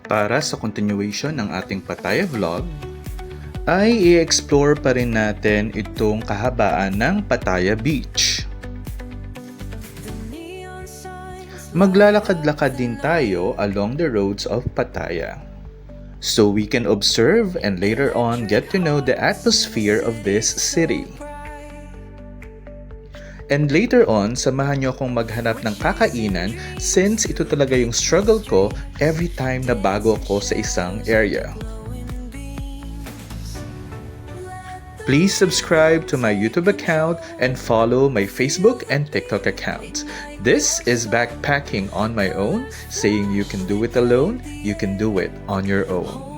Para sa continuation ng ating Pattaya vlog, ay i-explore pa rin natin itong kahabaan ng Pattaya Beach. Maglalakad-lakad din tayo along the roads of Pattaya, so we can observe and later on get to know the atmosphere of this city. And later on, samahan nyo akong maghanap ng kakainan since ito talaga yung struggle ko every time na bago ako sa isang area. Please subscribe to my YouTube account and follow my Facebook and TikTok accounts. This is Backpacking on My Own, saying you can do it alone, you can do it on your own.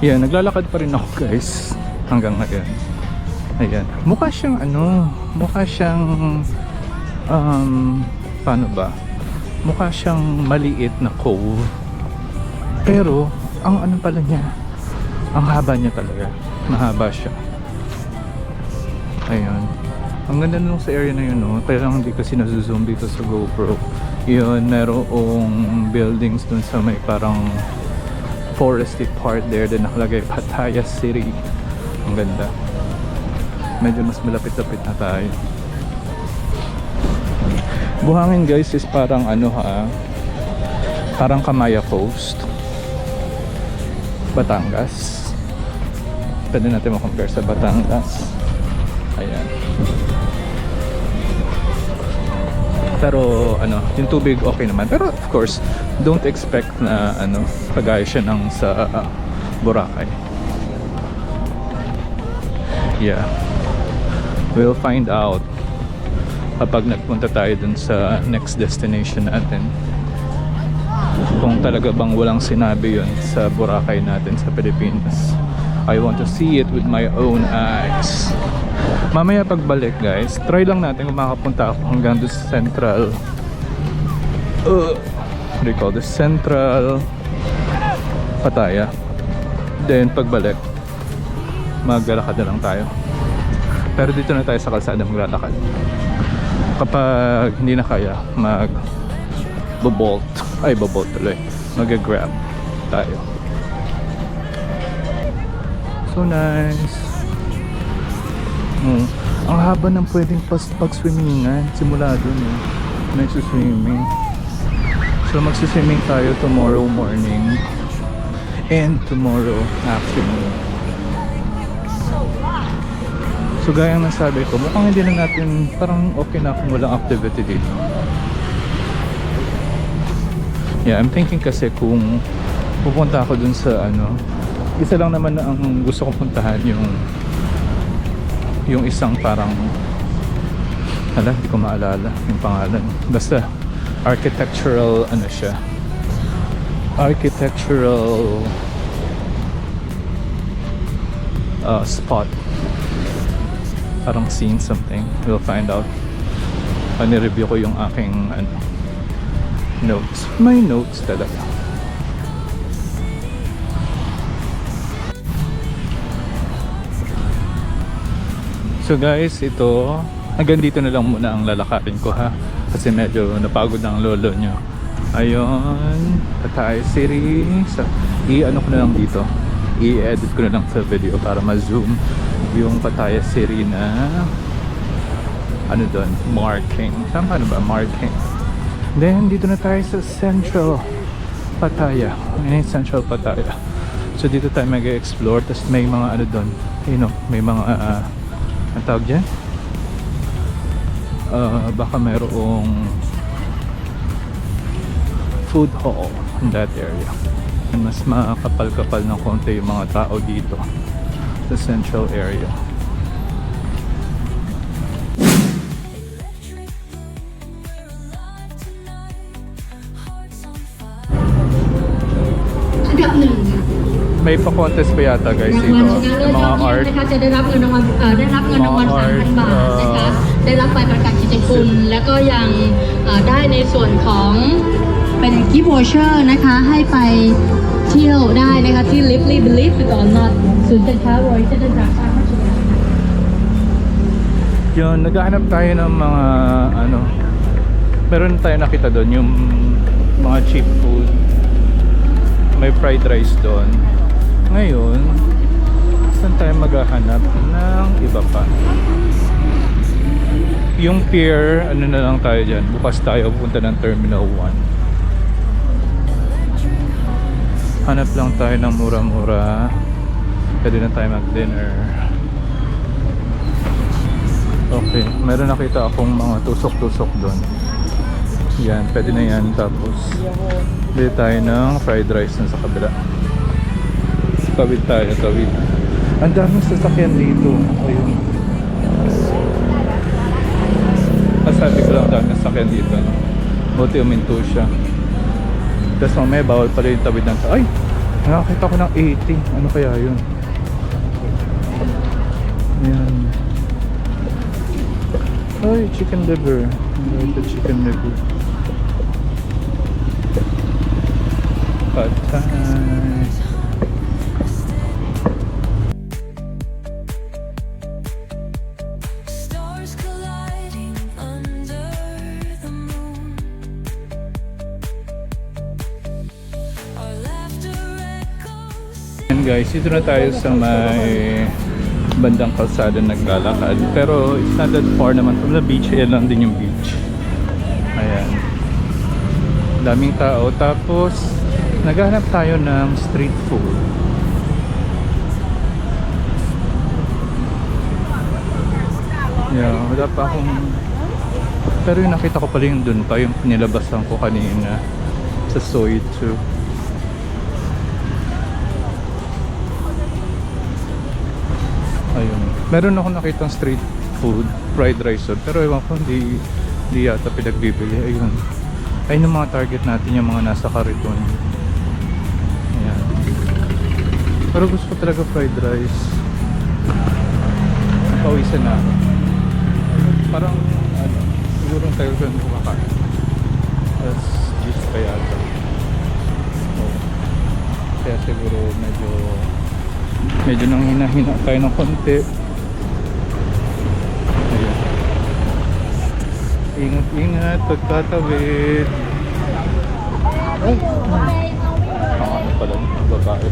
Yan, naglalakad pa rin ako guys hanggang ngayon. Ayan, mukha siyang paano ba? Mukha siyang maliit na cove. Pero ang ano pala niya, ang haba niya talaga. Mahaba siya. Ayan. Ang ganda nung sa area na yun, no? Pero hindi kasi nasuzoom dito sa GoPro. Yun, merong buildings dun sa may parang foresty part there, din nakalagay Pattaya City. Ang ganda. Medyo mas malapit-lapit na tayo. Buhangin guys is parang parang Kamaya Coast, Batangas. Pwede natin makompare sa Batangas. Ayan. Pero yung tubig okay naman. Pero of course, don't expect na kagaya siya ng sa Boracay. Yeah. We'll find out kapag nagpunta tayo dun sa next destination natin. Kung talaga bang walang sinabi yun sa Boracay natin sa Pilipinas. I want to see it with my own eyes. Mamaya pagbalik guys, try lang natin kung makapunta ako hanggang doon sa Central what do you call this? Central Pattaya. Then pagbalik, maglalakad na lang tayo. Pero dito na tayo sa kalsada maglalakad. Kapag hindi na kaya, bobolt tuloy. Mag-grab tayo. So nice. Ang haba ng pwedeng pag-swimmingan simula dun may swimming. So magsiswimming tayo tomorrow morning and tomorrow afternoon. So gaya ng nasabi ko, mukhang hindi na natin, parang okay na kung walang activity dito. Yeah, I'm thinking kasi kung pupunta ako dun sa isa lang naman na ang gusto kong puntahan, yung isang parang hindi ko maalala yung pangalan, basta architectural spot, parang scene something. We'll find out. Ni-review ko yung aking notes, my notes talaga. So guys, ito hanggang dito na lang muna ang lalakarin ko kasi medyo napagod na ang lolo nyo. Ayun, Pattaya City. So, ko na lang dito, i-edit ko na lang sa video para ma-zoom yung Pattaya City na doon, marking. Saan ba marking? Then dito na tayo sa Central Pattaya. Central Pattaya. So dito tayo mag-explore. Tapos may mga doon, may mga ang tawag dyan, baka mayroong food hall in that area. Mas makapal-kapal ng konti yung mga tao dito sa central area.อันดับหนึ่ง May pa-contest pa yata guys ราง dito. วัลชนะเลิศ Yung ยอ mga ดเยี่ยม art. นะคะจะได้รับเงินรางวัล3,000 บาทนะคะ ได้รับใบประกาศกิจคุณ แล้วก็ยังได้ในส่วนของเป็นกิฟต์วอเชอร์นะคะ ให้ไปเที่ยวได้นะคะที่ Lively Believe It or Not ศูนย์การค้า Royal Center จากชาติพัฒนา Yun, naghahanap tayo ng mga ano, meron tayo nakita doon yung mga cheap food. May fried rice doon. Ngayon, saan tayo maghahanap ng iba pa? Yung pier, ano na lang tayo dyan. Bukas tayo pupunta ng Terminal 1. Hanap lang tayo ng mura-mura. Pwede na tayo mag-dinner. Okay, meron nakita akong mga tusok-tusok doon. Yan, pwede na yan. Tapos, bili tayo ng fried rice na sa kabila. Tawid tayo, tawid. Ang daming sasakyan dito. Ayun. Sabi ko lang, ang daming sasakyan dito. No? Buti uminto siya. Tapos mamaya, bawal pala yung tawid ng... Ay! Nakakita ko ng 80. Ano kaya yun? Yan. Ay, chicken liver. The chicken liver. Patay. Stars colliding under the moon. Our laughter echoes. And guys, dito na tayo sa may bandang kalsada naglalakad. Pero it's not that far naman from the beach. Ayan lang din yung beach. Ayan. Daming tao. Tapos, naghahanap tayo ng street food. Yeah, wala pa akong... Pero yung nakita ko pala yung dun pa, yung nilabasan ko kanina sa Soy 2. Ayun. Meron ako nakitang street food, fried rice doon. Pero ewan ko, hindi yata pinagbibili. Ayun. Ayun yung mga target natin, yung mga nasa Kariton. Ayan. Pero gusto ko talaga fried rice. Pawisan na ako. Parang, ano, siguro tayo ganun kumakain. Tapos, juice pa yata. Oh. Kaya siguro medyo nang hina-hina tayo ng konti. Ayan. Ingat pagtatawid. Ay, ano pala, babae.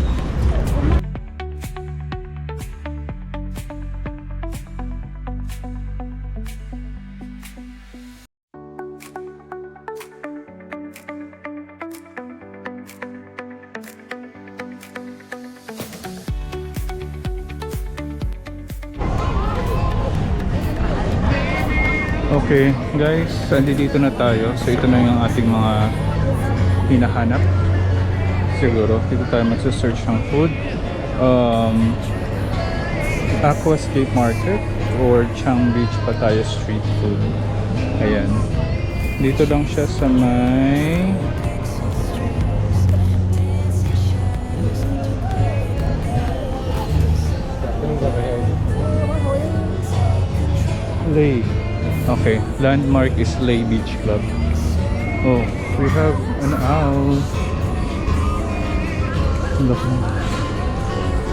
Okay guys, dito na tayo. So ito na yung ating mga hinahanap. Siguro dito tayo magsa-search ng food. Aquascape Market or Chang Beach Pattaya Street Food. Ayan. Dito lang siya sa may Lay. Okay, landmark is Lay Beach Club. Oh, we have an owl. Look.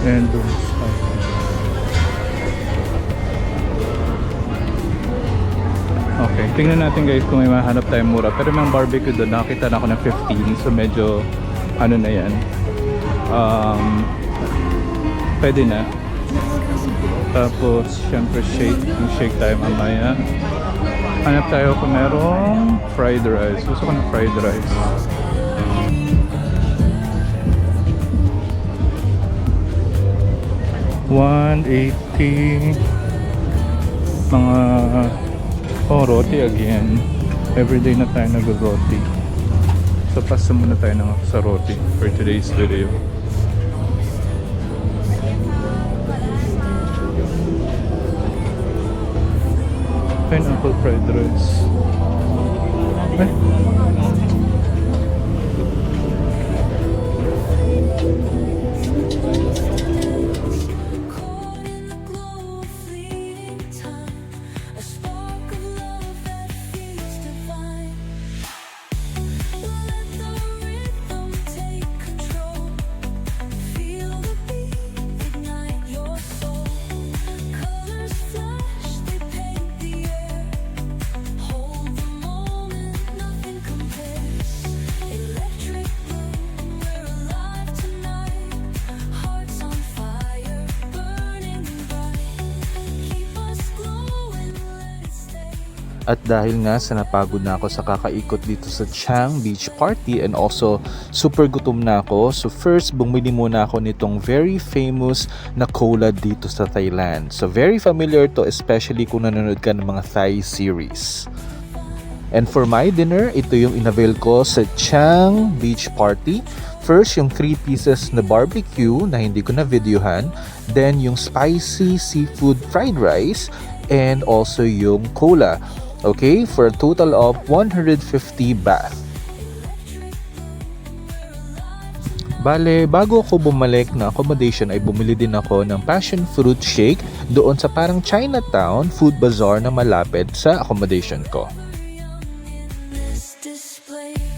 And okay, tingnan natin guys kung may mahanap tayong mura. Pero may barbecue doon, nakita na ako ng 15. So medyo ano na yan, pwede na. Tapos syempre shake tayo mamaya. Hanap tayo kung merong fried rice. Gusto ko ng fried rice. $180. Mga roti again. Everyday na tayo nag-roti. So pasta muna tayo ng sa roti for today's video. Pineapple fried rice. Ay. Caught in the glow of fleeting time, a spark of love that feels divine. Let the rhythm take control. Feel the beat, ignite your soul. Colors flash, they paint the air. Hold the moment, nothing compares. Electric bloom, we're alive tonight. Hearts on fire, burning bright. Keep us glowing, let it stay. At dahil nga sa napagod na ako sa kakaikot dito sa Chiang Beach Party and also super gutom na ako, so first bumili muna ako nitong very famous na cola dito sa Thailand. So very familiar to, especially kung nanonood ka ng mga Thai series. And for my dinner, ito yung inavail ko sa Chiang Beach Party. First, yung 3 pieces na barbecue na hindi ko na videohan. Then, yung spicy seafood fried rice. And also yung cola. Okay? For a total of 150 baht. Bale, bago ako bumalik na accommodation ay bumili din ako ng passion fruit shake doon sa parang Chinatown food bazaar na malapit sa accommodation ko. This display.